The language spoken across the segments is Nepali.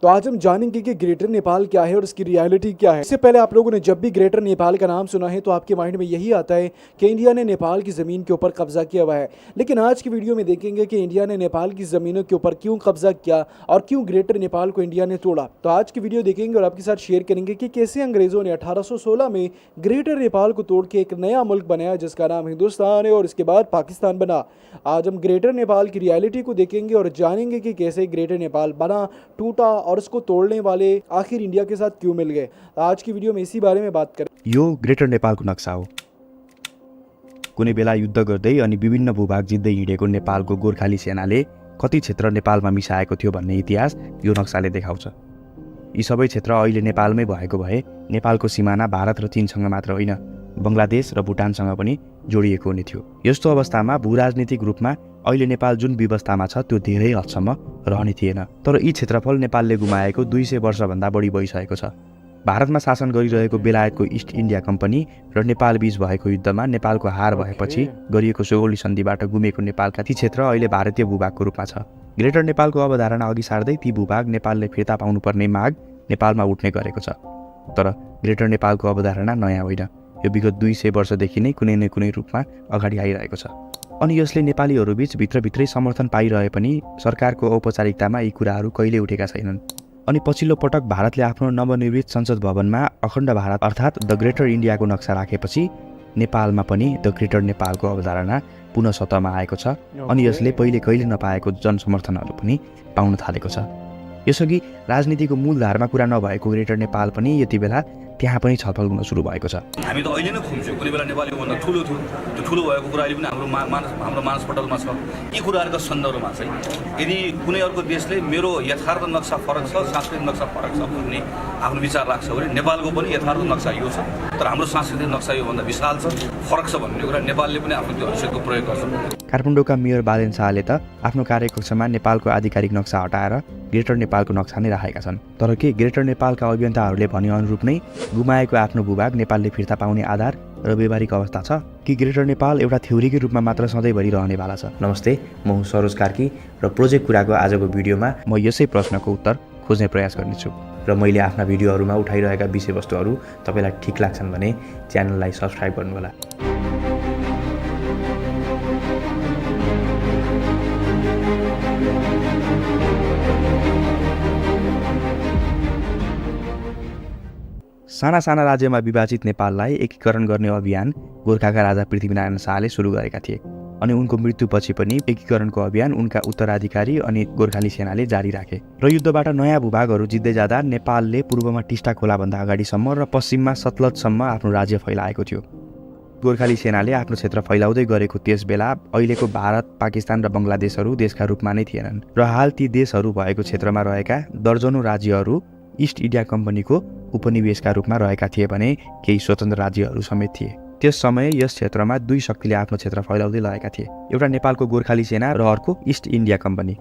तो आज हम जानेंगे कि ग्रेटर नेपाल क्या है और इसकी रियलिटी क्या है। इससे पहले आप लोगों ने जब भी ग्रेटर नेपाल का नाम सुना है तो आपके माइंड में यही आता है कि इंडिया ने नेपाल की ज़मीन के ऊपर कब्जा किया हुआ है। लेकिन आज की वीडियो में देखेंगे कि इंडिया ने नेपाल की ज़मीनों के ऊपर क्यों कब्जा किया और क्यों ग्रेटर नेपाल को इंडिया ने तोड़ा। तो आज की वीडियो देखेंगे और आपके साथ शेयर करेंगे कि कैसे अंग्रेज़ों ने 1816 में ग्रेटर नेपाल को तोड़ के एक नया मुल्क बनाया जिसका नाम हिंदुस्तान है और इसके बाद पाकिस्तान बना। आज हम ग्रेटर नेपाल की रियलिटी को देखेंगे और जानेंगे कि कैसे ग्रेटर नेपाल बना, टूटा और उसको तोड़ने वाले आखिर इंडिया के साथ क्यों मिल गए। आज की वीडियो में इसी बारे में बात करें। यो ग्रेटर नेपालको नक्सा हो। कुनै बेला युद्ध गर्दै अनि विभिन्न भूभाग जित्दै हिँडेको नेपालको गोर्खाली सेनाले कति क्षेत्र नेपालमा मिसाएको थियो भन्ने इतिहास यो नक्साले देखाउँछ। यी सबै क्षेत्र अहिले नेपालमै भएको भए नेपालको सिमाना भारत र चीनसँग मात्र होइन, बङ्गलादेश र भुटानसँग पनि जोडिएको हुने थियो। यस्तो अवस्थामा भूराजनीतिक रूपमा अहिले नेपाल जुन व्यवस्थामा छ त्यो धेरै हदसम्म रहने थिएन। तर यी क्षेत्रफल नेपालले गुमाएको 200 वर्षभन्दा बढी भइसकेको छ। भारतमा शासन गरिरहेको बेलायतको इस्ट इन्डिया कम्पनी र नेपाल बीच भएको युद्धमा नेपालको हार भएपछि गरिएको सुगौली सन्धिबाट गुमेको नेपालका ती क्षेत्र अहिले भारतीय भूभागको रूपमा छ। ग्रेटर नेपालको अवधारणा अघि सार्दै ती भूभाग नेपालले फिर्ता पाउनुपर्ने माग नेपालमा उठ्ने गरेको छ। तर ग्रेटर नेपालको अवधारणा नयाँ होइन, यो विगत 200 वर्षदेखि नै कुनै न कुनै रूपमा अगाडि आइरहेको छ। अनि यसले नेपालीहरूबीच भित्रभित्रै समर्थन पाइरहे पनि सरकारको औपचारिकतामा यी कुराहरू कहिले उठेका छैनन्। अनि पछिल्लो पटक भारतले आफ्नो नवनिर्मित संसद भवनमा अखण्ड भारत अर्थात् द ग्रेटर इन्डियाको नक्सा राखेपछि नेपालमा पनि द ग्रेटर नेपालको अवधारणा पुनः सतहमा आएको छ अनि यसले कहिले नपाएको जनसमर्थनहरू पनि पाउन थालेको छ। यसअघि राजनीतिको मूलधारमा कुरा नभएको ग्रेटर नेपाल पनि यति बेला त्यहाँ पनि छलफल हुन सुरु भएको छ। हामी त अहिले नै खुम्छौँ, कुनै बेला नेपाल योभन्दा ठुलो थियो, त्यो ठुलो भएको कुरा अहिले पनि हाम्रो मानसपटलमा छ। यी कुराहरूको सन्दर्भमा चाहिँ यदि कुनै अर्को देशले मेरो यथार्थ नक्सा फरक छ, सांस्कृतिक नक्सा फरक छ भन्ने आफ्नो विचार राख्छ भने नेपालको पनि यथार्थ नक्सा यो छ, तर हाम्रो सांस्कृतिक नक्सा योभन्दा विशाल छ, फरक छ भन्ने कुरा नेपालले पनि आफ्नो त्यो हैसियतको प्रयोग गर्छ। काठमाडौँका मेयर बालेन शाहले त आफ्नो कार्यकक्षमा नेपालको आधिकारिक नक्सा हटाएर ग्रेटर नेपालको नक्सा नै राखेका छन्। तर के ग्रेटर नेपालका अभियन्ताहरूले भने अनुरूप नै गुमाएको आफ्नो भूभाग नेपालले फिर्ता पाउने आधार र व्यवहारिक अवस्था छ कि ग्रेटर नेपाल एउटा थ्योरीकै रूपमा मात्र सधैँभरि रहनेवाला छ? नमस्ते, म हुँ सरोज कार्की र प्रोजेक्ट कुराको आजको भिडियोमा म यसै प्रश्नको उत्तर खोज्ने प्रयास गर्नेछु। र मैले आफ्ना भिडियोहरूमा उठाइरहेका विषयवस्तुहरू तपाईँलाई ठिक लाग्छन् भने च्यानललाई सब्सक्राइब गर्नुहोला। साना साना राज्यमा विभाजित नेपाललाई एकीकरण गर्ने अभियान गोर्खाका राजा पृथ्वीनारायण शाहले सुरु गरेका थिए अनि उनको मृत्युपछि पनि एकीकरणको अभियान उनका उत्तराधिकारी अनि गोर्खाली सेनाले जारी राखे र युद्धबाट नयाँ भूभागहरू जित्दै जाँदा नेपालले पूर्वमा टिस्टा खोलाभन्दा अगाडिसम्म र पश्चिममा सतलजसम्म आफ्नो राज्य फैलाएको थियो। गोर्खाली सेनाले आफ्नो क्षेत्र फैलाउँदै गरेको त्यस बेला अहिलेको भारत, पाकिस्तान र बङ्गलादेशहरू देशका रूपमा नै थिएनन् र हाल ती देशहरू भएको क्षेत्रमा रहेका दर्जनौं राज्यहरू इस्ट इन्डिया कम्पनीको उपनिवेशका रूपमा रहेका थिए भने केही स्वतन्त्र राज्यहरू समेत थिए। त्यस समय यस क्षेत्रमा दुई शक्तिले आफ्नो क्षेत्र फैलाउँदै लगेका थिए, एउटा नेपालको गोर्खाली सेना र अर्को इस्ट इन्डिया कम्पनी।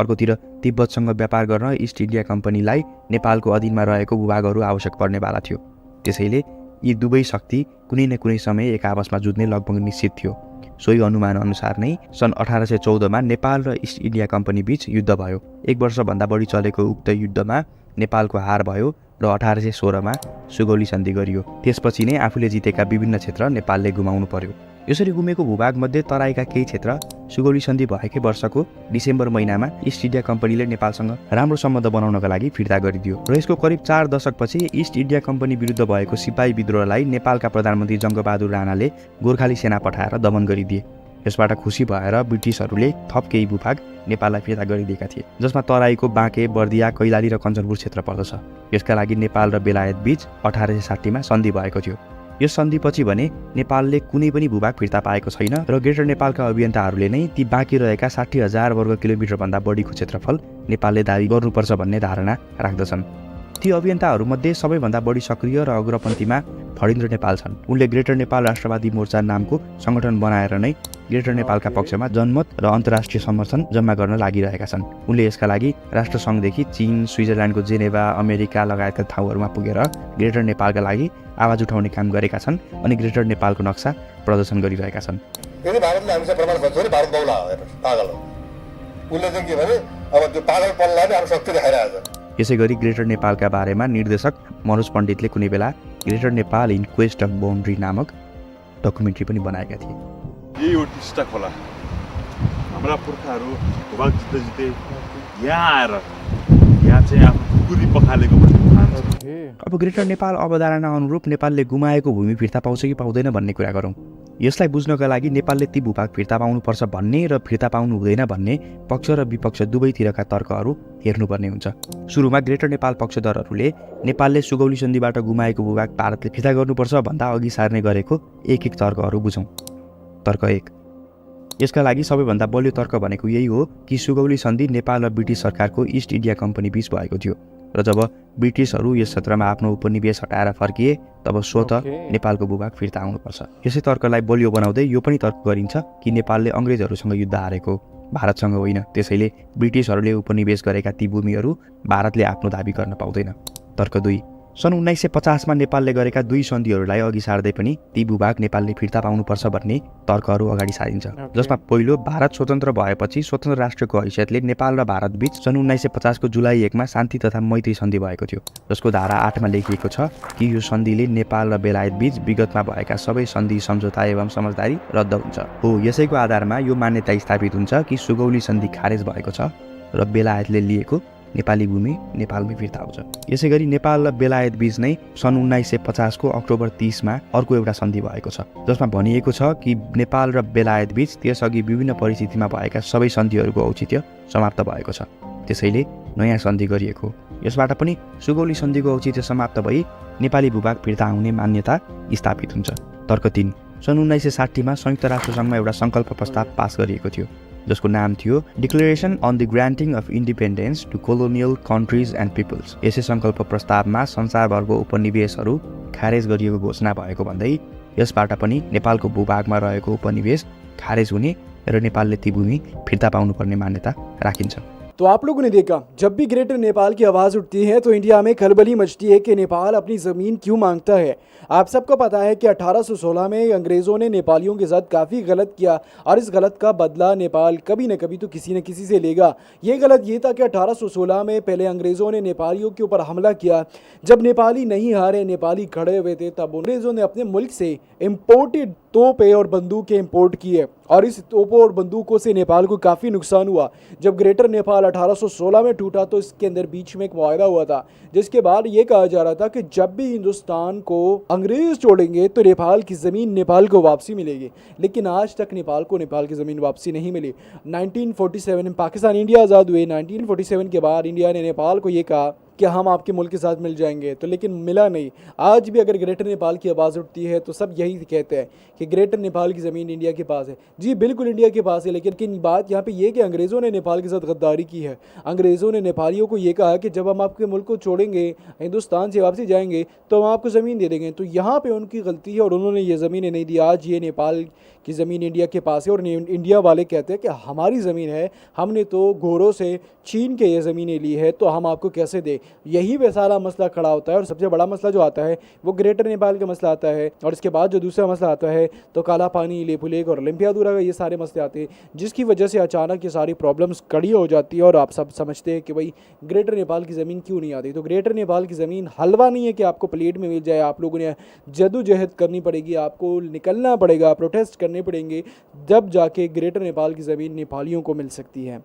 अर्कोतिर तिब्बतसँग व्यापार गर्न इस्ट इन्डिया कम्पनीलाई नेपालको अधीनमा रहेको भूभागहरू आवश्यक पर्नेवाला थियो। त्यसैले यी दुवै शक्ति कुनै न कुनै समय एक आपसमा जुझ्ने लगभग निश्चित थियो। सोही अनुमान अनुसार नै सन् 1814 मा नेपाल र इस्ट इन्डिया कम्पनी बीच युद्ध भयो। 1 वर्षभन्दा बढी चलेको उक्त युद्धमा नेपालको हार भयो र 1816 मा सुगौली सन्धि गरियो। त्यसपछि नै आफूले जितेका विभिन्न क्षेत्र नेपालले गुमाउनु पर्यो। यसरी गुमेको भूभागमध्ये तराईका केही क्षेत्र सुगौली सन्धि भएकै वर्षको डिसेम्बर महिनामा इस्ट इन्डिया कम्पनीले नेपालसँग राम्रो सम्बन्ध बनाउनका लागि फिर्ता गरिदियो र यसको करिब 4 दशकपछि इस्ट इन्डिया कम्पनी विरुद्ध भएको सिपाही विद्रोहलाई नेपालका प्रधानमन्त्री जङ्गबहादुर राणाले गोर्खाली सेना पठाएर दमन गरिदिए। यसबाट खुसी भएर ब्रिटिसहरूले थप केही भूभाग नेपाललाई फिर्ता गरिदिएका थिए, जसमा तराईको बाँके, बर्दिया, कैलाली र कञ्चनपुर क्षेत्र पर्दछ। यसका लागि नेपाल र बेलायत बीच 1860 मा सन्धि भएको थियो। यस सन्धिपछि भने नेपालले कुनै पनि भूभाग फिर्ता पाएको छैन र ग्रेटर नेपालका अभियन्ताहरूले नै ती बाँकी रहेका 60,000 वर्ग किलोमिटरभन्दा बढीको क्षेत्रफल नेपालले दाबी गर्नुपर्छ भन्ने धारणा राख्दछन्। ती अभियन्ताहरूमध्ये सबैभन्दा बढी सक्रिय र अग्रपन्थीमा फणिन्द्र नेपाल छन्। उनले ग्रेटर नेपाल राष्ट्रवादी मोर्चा नामको सङ्गठन बनाएर नै ग्रेटर नेपालका पक्षमा जनमत र अन्तर्राष्ट्रिय समर्थन जम्मा गर्न लागिरहेका छन्। उनले यसका लागि राष्ट्रसङ्घदेखि चीन, स्विजरल्यान्डको जेनेभा, अमेरिका लगायतका ठाउँहरूमा पुगेर ग्रेटर नेपालका लागि आवाज उठाउने काम गरेका छन् अनि ग्रेटर नेपालको नक्सा प्रदर्शन गरिरहेका छन्। यदि भारतले हामीलाई प्रमाण गर्छ भने भारत बौला हो, पागल हो। उसले चाहिँ के भने अब त्यो पागलपनलाई नै हाम्रो शक्ति देखाइरहेको छ। यसै गरी ग्रेटर नेपालका बारेमा निर्देशक मनोज पण्डितले कुनै बेला greater Nepal in quest of boundary नामक डकुमेन्ट्री पनि बनाएका थिए। यही हो टिस्टा खोला। हाम्रा पुर्खाहरू भूभाग जित्दै जित्दै यहाँ आएर यहाँ चाहिँ आफ्नो खुकुरी पखालेको भन्ने थाहा छ। अब ग्रेटर नेपाल अवधारणा अनुरूप नेपालले गुमाएको भूमि फिर्ता पाउँछ कि पाउँदैन भन्ने कुरा गरौँ। यसलाई बुझ्नका लागि नेपालले ती भूभाग फिर्ता पाउनुपर्छ भन्ने र फिर्ता पाउनु हुँदैन भन्ने पक्ष र विपक्ष दुवैतिरका तर्कहरू हेर्नुपर्ने हुन्छ। सुरुमा ग्रेटर नेपाल पक्षधरहरूले नेपालले सुगौली सन्धिबाट गुमाएको भूभाग भारतले फिर्ता गर्नुपर्छ भन्दा अघि सार्ने गरेको एक तर्कहरू बुझौँ। तर्क 1, यसका लागि सबैभन्दा बलियो तर्क भनेको यही हो कि सुगौली सन्धि नेपाल र ब्रिटिस सरकारको इस्ट इन्डिया कम्पनी बीच भएको थियो र जब ब्रिटिसहरू यस क्षेत्रमा आफ्नो उपनिवेश हटाएर फर्किए तब स्वतः नेपालको भूभाग फिर्ता आउनुपर्छ। यसै तर्कलाई बलियो बनाउँदै यो पनि तर्क गरिन्छ कि नेपालले अङ्ग्रेजहरूसँग युद्ध हारेको, भारतसँग होइन, त्यसैले ब्रिटिसहरूले उपनिवेश गरेका ती भूमिहरू भारतले आफ्नो दाबी गर्न पाउँदैन। तर्क 2, सन् 1950 मा नेपालले गरेका 2 सन्धिहरूलाई अघि सार्दै पनि ती भूभाग नेपालले फिर्ता पाउनुपर्छ भन्ने तर्कहरू अगाडि सारिन्छ, जसमा पहिलो भारत स्वतन्त्र भएपछि स्वतन्त्र राष्ट्रको हैसियतले नेपाल र भारत बीच सन् 1950 को जुलाई 1 मा शान्ति तथा मैत्री सन्धि भएको थियो, जसको धारा 8 मा लेखिएको छ कि यो सन्धिले नेपाल र बेलायत बीच विगतमा भएका सबै सन्धि सम्झौता एवं समझदारी रद्द हुन्छ। हो, यसैको आधारमा यो मान्यता स्थापित हुन्छ कि सुगौली सन्धि खारेज भएको छ र बेलायतले लिएको नेपाली भूमि नेपालमै फिर्ता आउँछ। यसै गरी नेपाल र बेलायत बीच नै सन् 1950 को अक्टोबर 30 मा अर्को एउटा सन्धि भएको छ, जसमा भनिएको छ कि नेपाल र बेलायत बीच त्यसअघि विभिन्न परिस्थितिमा भएका सबै सन्धिहरूको औचित्य समाप्त भएको छ, त्यसैले नयाँ सन्धि गरिएको। यसबाट पनि सुगौली सन्धिको औचित्य समाप्त भई नेपाली भूभाग फिर्ता आउने मान्यता स्थापित हुन्छ। तर्क 3, सन् 1960 मा संयुक्त राष्ट्रसङ्घमा एउटा सङ्कल्प प्रस्ताव पास गरिएको थियो जसको नाम थियो declaration on the granting of independence to colonial countries and peoples. यसै सङ्कल्प प्रस्तावमा संसारभरको उपनिवेशहरू खारेज गरिएको घोषणा भएको भन्दै यसबाट पनि नेपालको भूभागमा रहेको उपनिवेश खारेज हुने र नेपालले ती भूमि फिर्ता पाउनुपर्ने मान्यता राखिन्छ। तो आप लोगों ने देखा, जब भी ग्रेटर नेपाल की आवाज़ उठती है तो इंडिया में खलबली मचती है कि नेपाल अपनी ज़मीन क्यों मांगता है। आप सबको पता है कि 1816 में अंग्रेज़ों ने नेपालियों के साथ काफ़ी गलत किया और इस गलत का बदला नेपाल कभी न कभी तो किसी न किसी से लेगा। ये गलत ये था कि 1816 में पहले अंग्रेज़ों ने नेपालियों के ऊपर हमला किया। जब नेपाली नहीं हारे, नेपाली खड़े हुए थे, तब अंग्रेज़ों ने अपने मुल्क से इम्पोर्टेड तोपें और बंदूकें इंपोर्ट किए और इस तोपों और बंदूकों से नेपाल को काफ़ी नुकसान हुआ। जब ग्रेटर नेपाल 1816 में टूटा तो इसके अंदर बीच में एक मुआहदा हुआ था, जिसके बाद ये कहा जा रहा था कि जब भी हिंदुस्तान को अंग्रेज़ छोड़ेंगे तो नेपाल की ज़मीन नेपाल को वापसी मिलेगी। लेकिन आज तक नेपाल को नेपाल की ज़मीन वापसी नहीं मिली। 1947 में पाकिस्तान इंडिया आज़ाद हुए। 1947 के बाद इंडिया ने नेपाल को ये कहा कि हम आपके मुल्क के साथ मिल जाएंगे, तो लेकिन मिला नहीं। आज भी अगर ग्रेटर नेपाल की आवाज़ उठती है तो सब यही कहते हैं कि ग्रेटर नेपाल की ज़मीन इंडिया के पास है। जी बिल्कुल इंडिया के पास है, लेकिन बात यहाँ पे ये कि अंग्रेज़ों ने नेपाल के साथ गद्दारी की है। अंग्रेज़ों ने नेपालियों को ये कहा कि जब हम आपके मुल्क को छोड़ेंगे, हिंदुस्तान से वापसी जाएंगे, तो हम आपको ज़मीन दे देंगे। तो यहाँ पर उनकी गलती है और उन्होंने ये ज़मीनें नहीं दी। आज ये नेपाल की ज़मीन इंडिया के पास है और इंडिया वाले कहते हैं कि हमारी ज़मीन है, हमने तो गोरों से छीन के ये ज़मीनें ली है, तो हम आपको कैसे दें। यही पे सारा मसला खड़ा होता है और सबसे बड़ा मसला जो आता है वो ग्रेटर नेपाल का मसला आता है। और इसके बाद जो दूसरा मसला आता है तो काला पानी, लेपू लेक और ओलंपियादुरा का, ये सारे मसले आते हैं, जिसकी वजह से अचानक ये सारी प्रॉब्लम्स कड़ी हो जाती है। और आप सब समझते हैं कि भाई ग्रेटर नेपाल की ज़मीन क्यों नहीं आती। तो ग्रेटर नेपाल की ज़मीन हलवा नहीं है कि आपको प्लेट में मिल जाए। आप लोगों ने जद्दोजहद करनी पड़ेगी, आपको निकलना पड़ेगा, प्रोटेस्ट करने पड़ेंगे, जब जाके ग्रेटर नेपाल की ज़मीन नेपालियों को मिल सकती है।